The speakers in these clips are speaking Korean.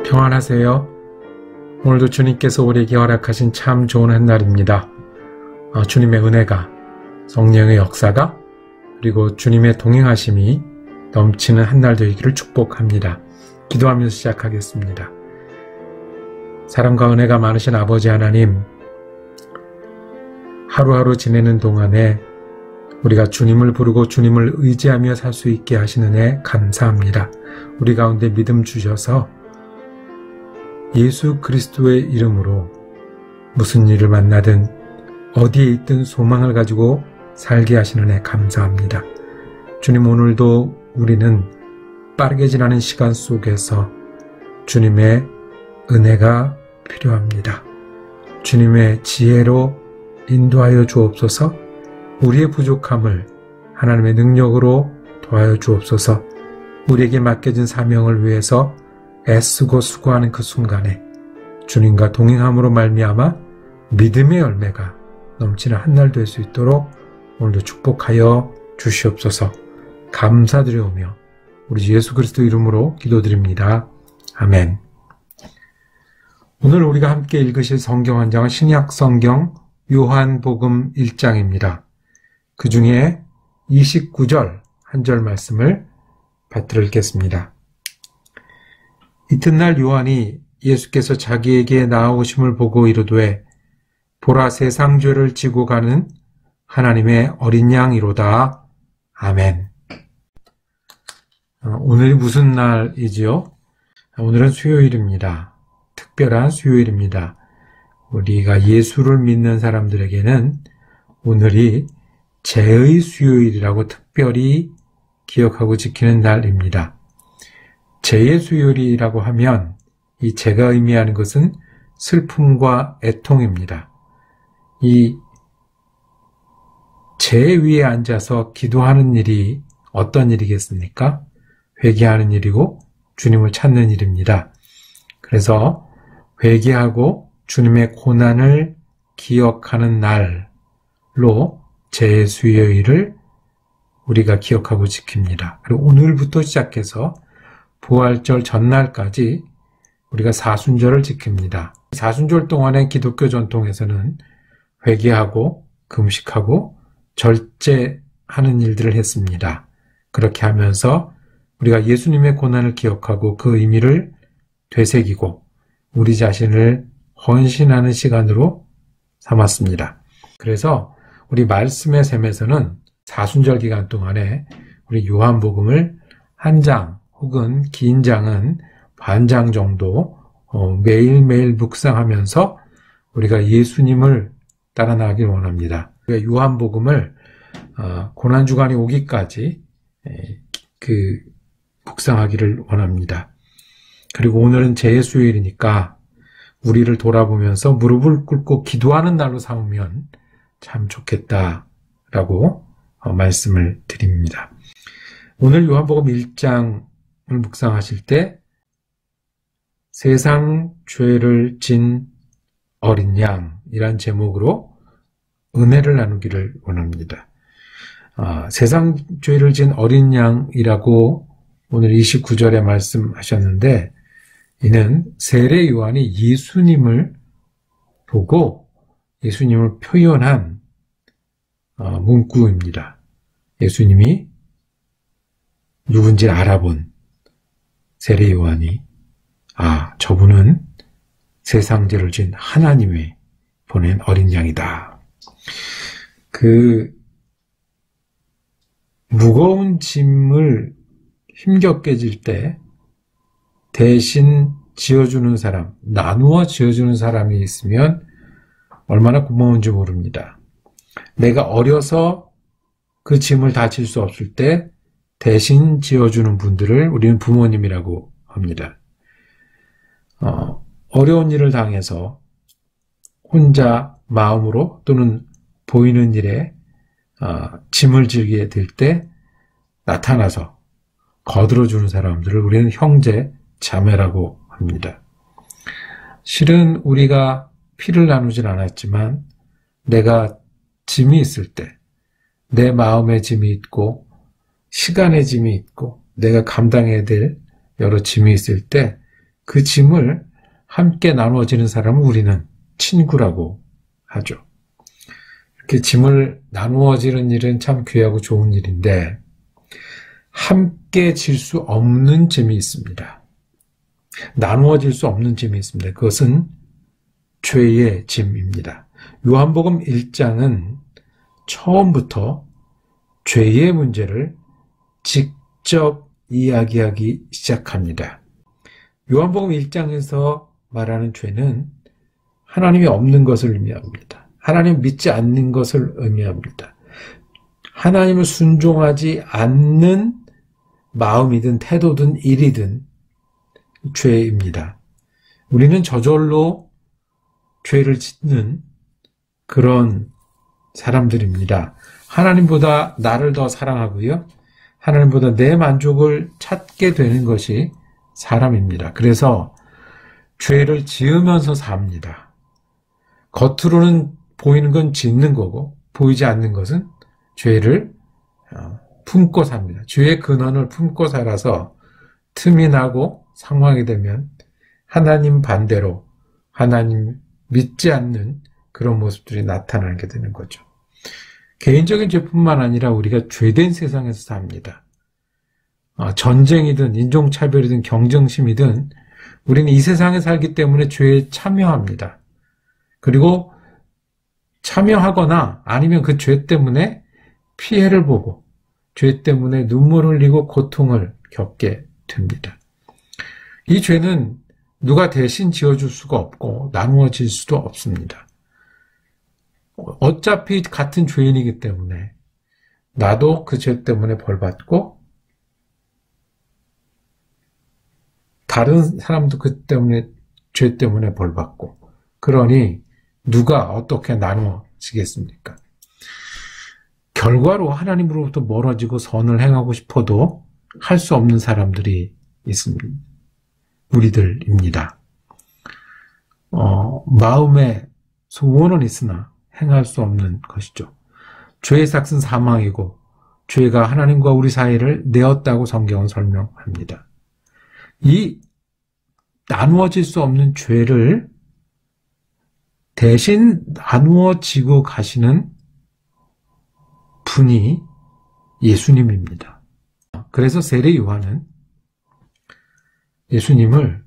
평안하세요. 오늘도 주님께서 우리에게 허락하신 참 좋은 한 날입니다. 주님의 은혜가, 성령의 역사가, 그리고 주님의 동행하심이 넘치는 한 날 되기를 축복합니다. 기도하면서 시작하겠습니다. 사랑과 은혜가 많으신 아버지 하나님, 하루하루 지내는 동안에 우리가 주님을 부르고 주님을 의지하며 살 수 있게 하시는 애 감사합니다. 우리 가운데 믿음 주셔서 예수 그리스도의 이름으로 무슨 일을 만나든 어디에 있든 소망을 가지고 살게 하시는 애 감사합니다. 주님, 오늘도 우리는 빠르게 지나는 시간 속에서 주님의 은혜가 필요합니다. 주님의 지혜로 인도하여 주옵소서. 우리의 부족함을 하나님의 능력으로 도와여 주옵소서. 우리에게 맡겨진 사명을 위해서 애쓰고 수고하는 그 순간에 주님과 동행함으로 말미암아 믿음의 열매가 넘치는 한 날 될 수 있도록 오늘도 축복하여 주시옵소서. 감사드리오며 우리 예수 그리스도 이름으로 기도드립니다. 아멘. 오늘 우리가 함께 읽으실 성경 한 장은 신약 성경 요한복음 1장입니다. 그 중에 29절 한 절 말씀을 받들어 읽겠습니다. 이튿날 요한이 예수께서 자기에게 나아오심을 보고 이르되 보라, 세상 죄를 지고 가는 하나님의 어린 양이로다. 아멘. 오늘이 무슨 날이지요? 오늘은 수요일입니다. 특별한 수요일입니다. 우리가 예수를 믿는 사람들에게는 오늘이 죄의 수요일이라고 특별히 기억하고 지키는 날입니다. 죄의 수요일이라고 하면 이 죄가 의미하는 것은 슬픔과 애통입니다. 이 죄 위에 앉아서 기도하는 일이 어떤 일이겠습니까? 회개하는 일이고 주님을 찾는 일입니다. 그래서 회개하고 주님의 고난을 기억하는 날로 죄의 수요일을 우리가 기억하고 지킵니다. 그리고 오늘부터 시작해서 부활절 전날까지 우리가 사순절을 지킵니다. 사순절 동안의 기독교 전통에서는 회개하고 금식하고 절제하는 일들을 했습니다. 그렇게 하면서 우리가 예수님의 고난을 기억하고 그 의미를 되새기고 우리 자신을 헌신하는 시간으로 삼았습니다. 그래서 우리 말씀의 셈에서는 사순절 기간 동안에 우리 요한복음을 한 장 혹은 긴 장은 반 장 정도 매일매일 묵상하면서 우리가 예수님을 따라 나가길 원합니다. 요한복음을 고난주간이 오기까지 묵상하기를 원합니다. 그리고 오늘은 제수요일이니까 우리를 돌아보면서 무릎을 꿇고 기도하는 날로 삼으면 참 좋겠다라고 말씀을 드립니다. 오늘 요한복음 1장을 묵상하실 때 세상 죄를 진 어린 양이란 제목으로 은혜를 나누기를 원합니다. 세상 죄를 진 어린 양이라고 오늘 29절에 말씀하셨는데 이는 세례 요한이 예수님을 보고 예수님을 표현한 문구입니다. 예수님이 누군지 알아본 세례 요한이 저분은 세상 죄를 진 하나님이 보낸 어린 양이다. 그 무거운 짐을 힘겹게 질 때 대신 지어주는 사람, 나누어 지어주는 사람이 있으면 얼마나 고마운지 모릅니다. 내가 어려서 그 짐을 다 질 수 없을 때 대신 지어주는 분들을 우리는 부모님이라고 합니다. 어려운 일을 당해서 혼자 마음으로 또는 보이는 일에 짐을 지게 될 때 나타나서 거들어주는 사람들을 우리는 형제, 자매라고 합니다. 실은 우리가 피를 나누진 않았지만 내가 짐이 있을 때, 내 마음에 짐이 있고 시간의 짐이 있고 내가 감당해야 될 여러 짐이 있을 때 그 짐을 함께 나누어지는 사람을 우리는 친구라고 하죠. 이렇게 짐을 나누어지는 일은 참 귀하고 좋은 일인데 함께 질 수 없는 짐이 있습니다. 나누어질 수 없는 짐이 있습니다. 그것은 죄의 짐입니다. 요한복음 1장은 처음부터 죄의 문제를 직접 이야기하기 시작합니다. 요한복음 1장에서 말하는 죄는 하나님이 없는 것을 의미합니다. 하나님 믿지 않는 것을 의미합니다. 하나님을 순종하지 않는 마음이든 태도든 일이든 죄입니다. 우리는 저절로 죄를 짓는 그런 사람들입니다. 하나님보다 나를 더 사랑하고요. 하나님보다 내 만족을 찾게 되는 것이 사람입니다. 그래서 죄를 지으면서 삽니다. 겉으로는 보이는 건 짓는 거고 보이지 않는 것은 죄를 품고 삽니다. 죄의 근원을 품고 살아서 틈이 나고 상황이 되면 하나님 반대로 하나님 믿지 않는 그런 모습들이 나타나게 되는 거죠. 개인적인 죄뿐만 아니라 우리가 죄된 세상에서 삽니다. 전쟁이든 인종차별이든 경쟁심이든 우리는 이 세상에 살기 때문에 죄에 참여합니다. 그리고 참여하거나 아니면 그 죄 때문에 피해를 보고 죄 때문에 눈물을 흘리고 고통을 겪게 됩니다. 이 죄는 누가 대신 지어줄 수가 없고 나누어질 수도 없습니다. 어차피 같은 죄인이기 때문에 나도 그 죄 때문에 벌받고 다른 사람도 그 때문에 죄 때문에 벌받고 그러니 누가 어떻게 나누어지겠습니까? 결과로 하나님으로부터 멀어지고 선을 행하고 싶어도 할 수 없는 사람들이 있습니다. 우리들입니다. 마음의 소원은 있으나 행할 수 없는 것이죠. 죄의 삭은 사망이고 죄가 하나님과 우리 사이를 내었다고 성경은 설명합니다. 이 나누어질 수 없는 죄를 대신 나누어지고 가시는 분이 예수님입니다. 그래서 세례 요한은 예수님을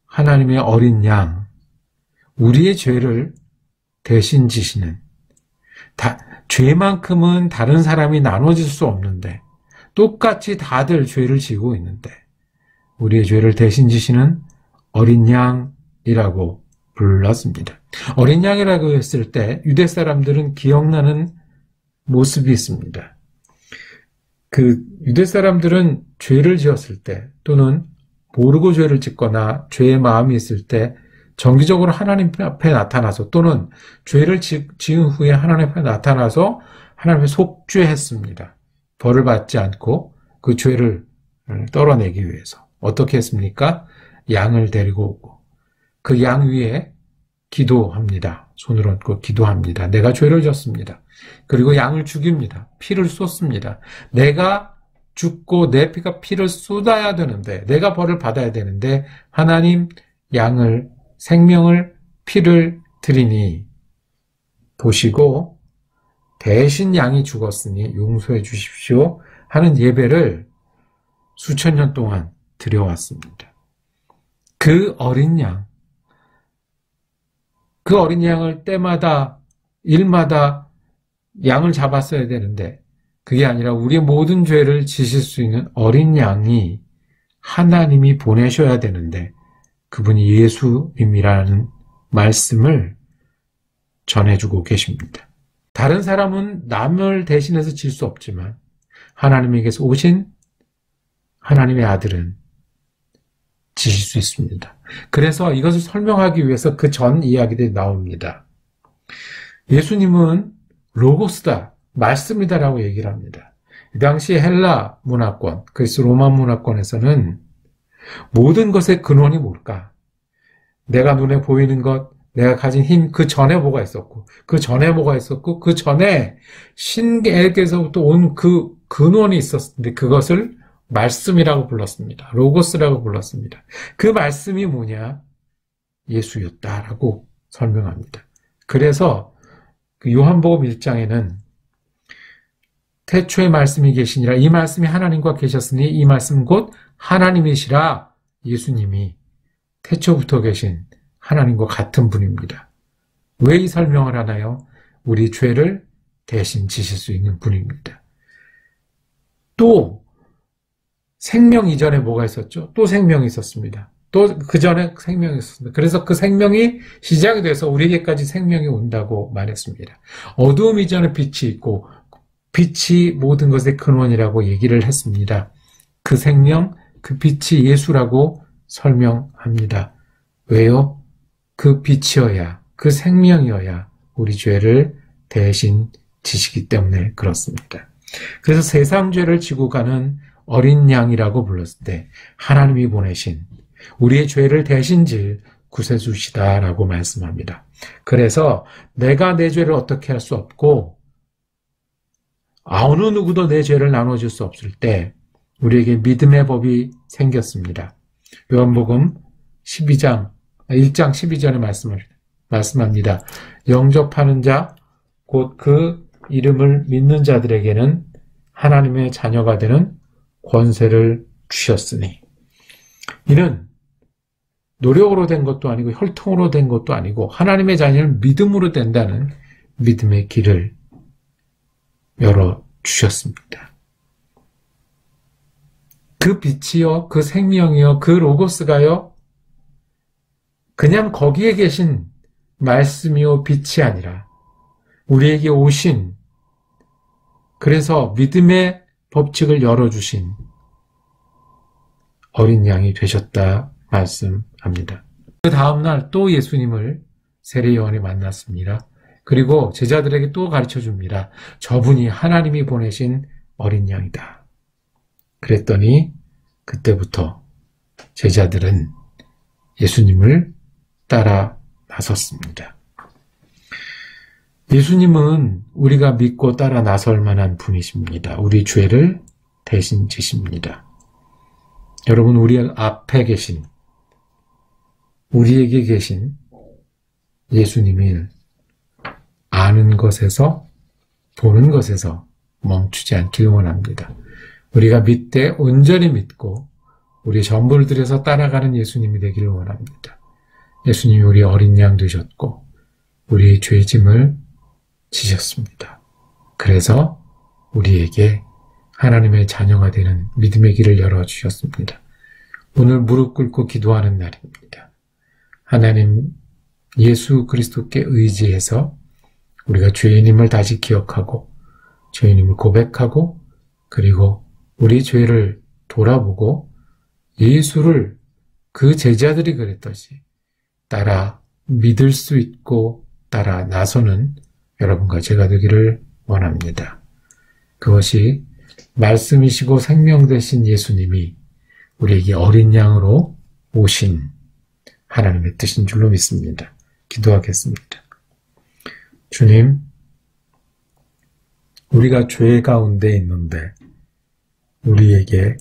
하나님의 어린 양, 우리의 죄를 대신 지시는, 죄만큼은 다른 사람이 나눠질 수 없는데 똑같이 다들 죄를 지고 있는데 우리의 죄를 대신 지시는 어린 양이라고 불렀습니다. 어린 양이라고 했을 때 유대 사람들은 기억나는 모습이 있습니다. 그 유대 사람들은 죄를 지었을 때 또는 모르고 죄를 짓거나 죄의 마음이 있을 때 정기적으로 하나님 앞에 나타나서 또는 죄를 지은 후에 하나님 앞에 나타나서 하나님의 속죄했습니다. 벌을 받지 않고 그 죄를 떨어내기 위해서 어떻게 했습니까? 양을 데리고 오고 그 양 위에 기도합니다. 손을 얹고 기도합니다. 내가 죄를 졌습니다. 그리고 양을 죽입니다. 피를 쏟습니다. 내가 죽고 내 피가 피를 쏟아야 되는데 내가 벌을 받아야 되는데 하나님 양을 생명을 피를 드리니 보시고 대신 양이 죽었으니 용서해 주십시오 하는 예배를 수천 년 동안 드려왔습니다. 그 어린 양을 때마다 일마다 양을 잡았어야 되는데 그게 아니라 우리의 모든 죄를 지실 수 있는 어린 양이 하나님이 보내셔야 되는데 그분이 예수님이라는 말씀을 전해주고 계십니다. 다른 사람은 남을 대신해서 질 수 없지만 하나님에게서 오신 하나님의 아들은 지실 수 있습니다. 그래서 이것을 설명하기 위해서 그 전 이야기들이 나옵니다. 예수님은 로고스다, 말씀이다라고 얘기를 합니다. 이 당시 헬라 문화권, 그리스 로마 문화권에서는 모든 것의 근원이 뭘까? 내가 눈에 보이는 것, 내가 가진 힘, 그 전에 뭐가 있었고, 그 전에 뭐가 있었고, 그 전에 신에게서부터 온 그 근원이 있었는데 그것을 말씀이라고 불렀습니다. 로고스라고 불렀습니다. 그 말씀이 뭐냐? 예수였다라고 설명합니다. 그래서 그 요한복음 1장에는 태초에 말씀이 계시니라 이 말씀이 하나님과 계셨으니 이 말씀 곧 하나님이시라 예수님이 태초부터 계신 하나님과 같은 분입니다. 왜 이 설명을 하나요? 우리 죄를 대신 지실 수 있는 분입니다. 또 생명 이전에 뭐가 있었죠? 또 생명이 있었습니다. 또 그 전에 생명이 있었습니다. 그래서 그 생명이 시작이 돼서 우리에게까지 생명이 온다고 말했습니다. 어두움 이전에 빛이 있고 빛이 모든 것의 근원이라고 얘기를 했습니다. 그 생명, 그 빛이 예수라고 설명합니다. 왜요? 그 빛이어야, 그 생명이어야 우리 죄를 대신 지시기 때문에 그렇습니다. 그래서 세상 죄를 지고 가는 어린 양이라고 불렀을 때 하나님이 보내신 우리의 죄를 대신 질 구세주시다라고 말씀합니다. 그래서 내가 내 죄를 어떻게 할 수 없고 어느 누구도 내 죄를 나눠줄 수 없을 때 우리에게 믿음의 법이 생겼습니다. 요한복음 1장 12절에 말씀합니다. 영접하는 자, 곧 그 이름을 믿는 자들에게는 하나님의 자녀가 되는 권세를 주셨으니. 이는 노력으로 된 것도 아니고 혈통으로 된 것도 아니고 하나님의 자녀를 믿음으로 된다는 믿음의 길을 열어주셨습니다. 그 빛이요, 그 생명이요, 그 로고스가요, 그냥 거기에 계신 말씀이요, 빛이 아니라 우리에게 오신, 그래서 믿음의 법칙을 열어주신 어린 양이 되셨다 말씀합니다. 그 다음날 또 예수님을 세례 요한이 만났습니다. 그리고 제자들에게 또 가르쳐줍니다. 저분이 하나님이 보내신 어린 양이다. 그랬더니 그때부터 제자들은 예수님을 따라 나섰습니다. 예수님은 우리가 믿고 따라 나설 만한 분이십니다. 우리 죄를 대신 지십니다. 여러분, 우리 앞에 계신, 우리에게 계신 예수님을 아는 것에서, 보는 것에서 멈추지 않길 원합니다. 우리가 믿되 온전히 믿고 우리 전부를 들여서 따라가는 예수님이 되기를 원합니다. 예수님이 우리 어린 양 되셨고 우리의 죄짐을 지셨습니다. 그래서 우리에게 하나님의 자녀가 되는 믿음의 길을 열어주셨습니다. 오늘 무릎 꿇고 기도하는 날입니다. 하나님 예수 그리스도께 의지해서 우리가 죄인임을 다시 기억하고 죄인임을 고백하고 그리고 우리 죄를 돌아보고 예수를 그 제자들이 그랬듯이 따라 믿을 수 있고 따라 나서는 여러분과 제가 되기를 원합니다. 그것이 말씀이시고 생명 되신 예수님이 우리에게 어린 양으로 오신 하나님의 뜻인 줄로 믿습니다. 기도하겠습니다. 주님, 우리가 죄 가운데 있는데 우리에게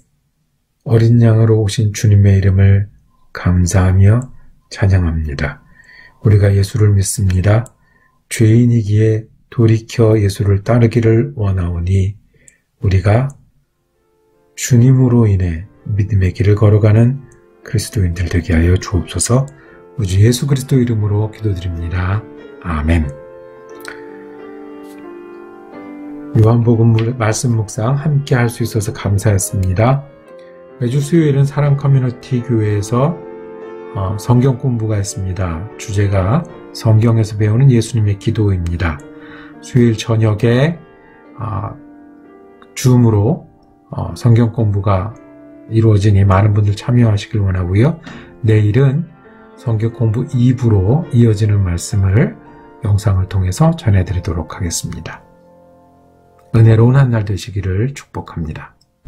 어린 양으로 오신 주님의 이름을 감사하며 찬양합니다. 우리가 예수를 믿습니다. 죄인이기에 돌이켜 예수를 따르기를 원하오니 우리가 주님으로 인해 믿음의 길을 걸어가는 그리스도인들 되게 하여 주옵소서. 우주 예수 그리스도 이름으로 기도드립니다. 아멘. 요한복음 말씀 묵상 함께 할 수 있어서 감사했습니다. 매주 수요일은 사랑 커뮤니티 교회에서 성경 공부가 있습니다. 주제가 성경에서 배우는 예수님의 기도입니다. 수요일 저녁에 줌으로 성경 공부가 이루어지니 많은 분들 참여하시길 원하고요. 내일은 성경 공부 2부로 이어지는 말씀을 영상을 통해서 전해드리도록 하겠습니다. 은혜로운 한 날 되시기를 축복합니다.